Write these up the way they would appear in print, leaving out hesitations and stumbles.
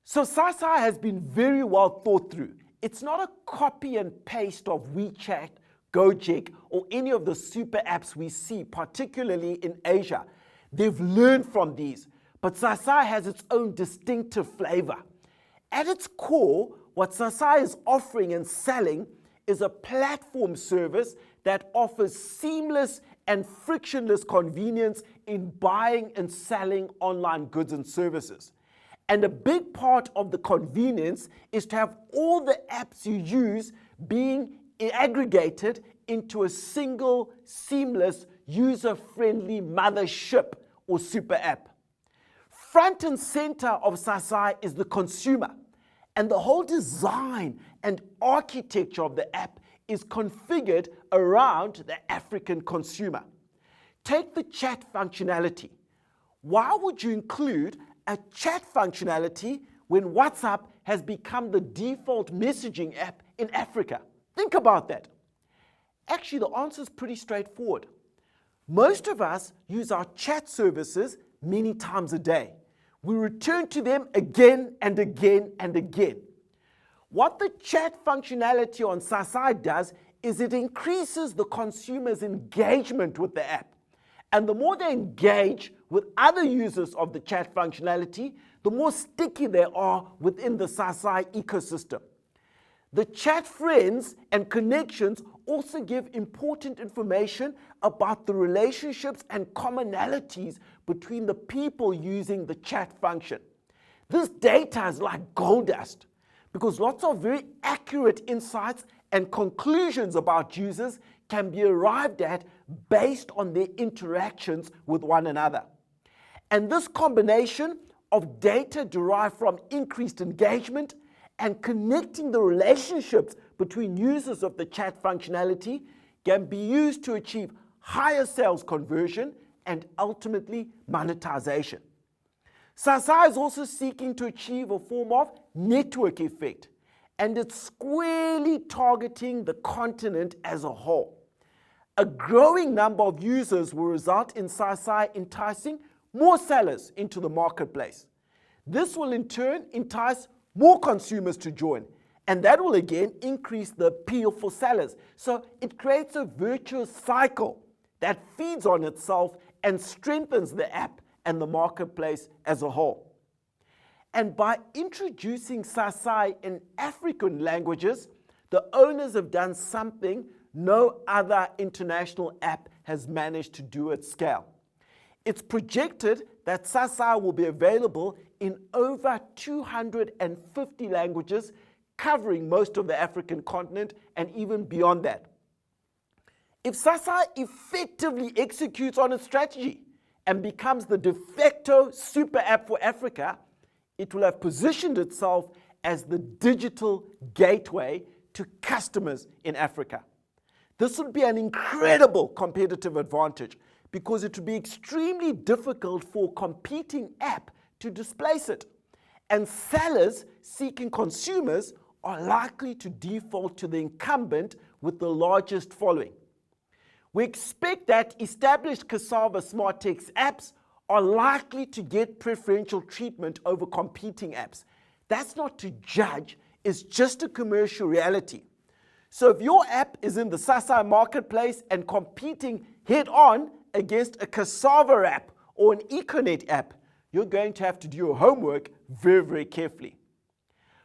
So Sasai has been very well thought through. It's not a copy and paste of WeChat, Gojek, or any of the super apps we see, particularly in Asia. They've learned from these, but Sasai has its own distinctive flavor. At its core, what Sasai is offering and selling is a platform service that offers seamless and frictionless convenience in buying and selling online goods and services. And a big part of the convenience is to have all the apps you use being aggregated into a single, seamless, user-friendly mothership or super app. Front and center of Sasai is the consumer, and the whole design and architecture of the app is configured around the African consumer. Take the chat functionality. Why would you include a chat functionality when WhatsApp has become the default messaging app in Africa? Think about that. Actually, the answer is pretty straightforward. Most of us use our chat services many times a day. We return to them again and again and again. What the chat functionality on Sasai does is it increases the consumer's engagement with the app. And the more they engage with other users of the chat functionality, the more sticky they are within the Sasai ecosystem. The chat friends and connections also give important information about the relationships and commonalities between the people using the chat function. This data is like gold dust because lots of very accurate insights and conclusions about users can be arrived at based on their interactions with one another. And this combination of data derived from increased engagement and connecting the relationships between users of the chat functionality can be used to achieve higher sales conversion and ultimately monetization. Sasai is also seeking to achieve a form of network effect, and it's squarely targeting the continent as a whole. A growing number of users will result in Sasai enticing more sellers into the marketplace. This will in turn entice more consumers to join, and that will again increase the appeal for sellers. So it creates a virtuous cycle that feeds on itself and strengthens the app and the marketplace as a whole. And by introducing Sasai in African languages, the owners have done something no other international app has managed to do at scale. It's projected that Sasai will be available in over 250 languages, covering most of the African continent and even beyond that. If Sasai effectively executes on its strategy and becomes the de facto super app for Africa, it will have positioned itself as the digital gateway to customers in Africa. This would be an incredible competitive advantage because it would be extremely difficult for a competing app to displace it. And sellers seeking consumers are likely to default to the incumbent with the largest following. We expect that established cassava SmartText apps are likely to get preferential treatment over competing apps. That's not to judge, it's just a commercial reality. So if your app is in the Sasai marketplace and competing head-on against a cassava app or an Econet app, you're going to have to do your homework very, very carefully.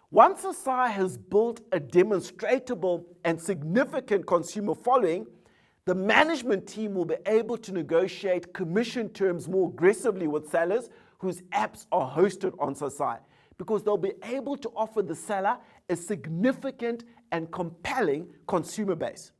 Once Sasai has built a demonstrable and significant consumer following, the management team will be able to negotiate commission terms more aggressively with sellers whose apps are hosted on Sasai, because they'll be able to offer the seller a significant and compelling consumer base.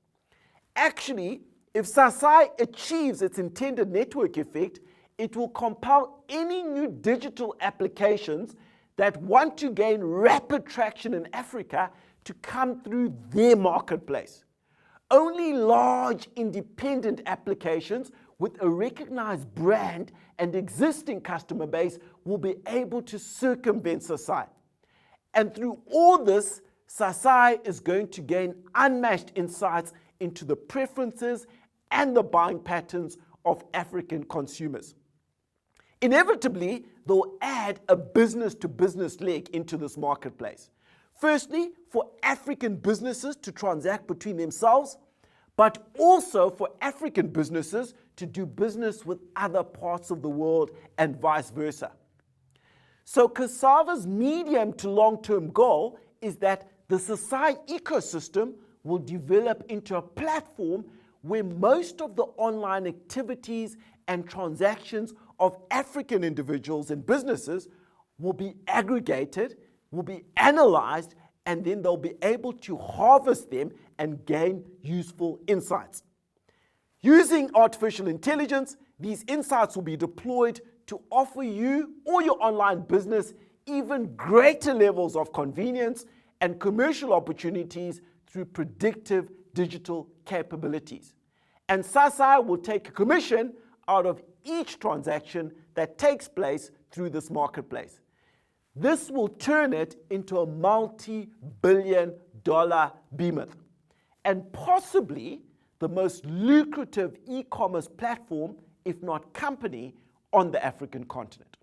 Actually, if Sasai achieves its intended network effect, it will compel any new digital applications that want to gain rapid traction in Africa to come through their marketplace. Only large independent applications with a recognized brand and existing customer base will be able to circumvent Sasai. And through all this, Sasai is going to gain unmatched insights into the preferences and the buying patterns of African consumers. Inevitably, they'll add a business-to-business leg into this marketplace. Firstly, for African businesses to transact between themselves, but also for African businesses to do business with other parts of the world and vice versa. So Cassava's medium to long-term goal is that the Sasai ecosystem will develop into a platform where most of the online activities and transactions of African individuals and businesses will be aggregated, will be analyzed, and then they'll be able to harvest them and gain useful insights. Using artificial intelligence, these insights will be deployed to offer you or your online business even greater levels of convenience and commercial opportunities through predictive digital capabilities. And Sasai will take a commission out of each transaction that takes place through this marketplace. This will turn it into a multi-billion-dollar behemoth, and possibly the most lucrative e-commerce platform, if not company, on the African continent.